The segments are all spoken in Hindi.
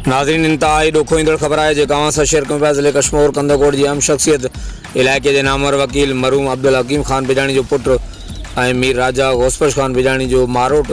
नाज़रीन, इंतहाई ॾोखोईंदड़ ख़बर आहे जेका अवां सां शेयर कयूं पिया। ज़िले कश्मीर कंदकोट जी अहम शख़्सियत इलाइक़े जे नामवर वकील मरहूम अब्दुलहकीम ख़ान बिजाणी जो पुटु ऐं मीर राजा घोसपश ख़ान बिजाणी जो मारोट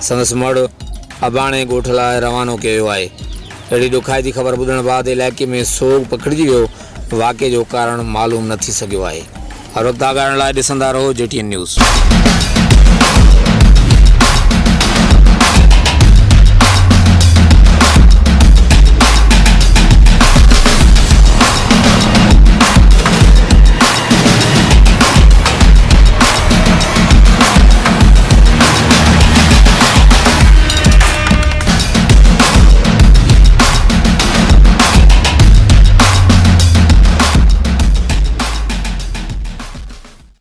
संदसि मड़ अबाणे ॻोठ लाइ रवानो कयो वियो आहे। अहिड़ी ॾुखाइती ख़बर ॿुधण बाद इलाइक़े में सोग पखिड़िजी वियो। वाक़े जो कारण मालूम न थी सघियो आहे। हर वक़्तु आगाहण लाइ ॾिसंदा रहो JTN न्यूज़।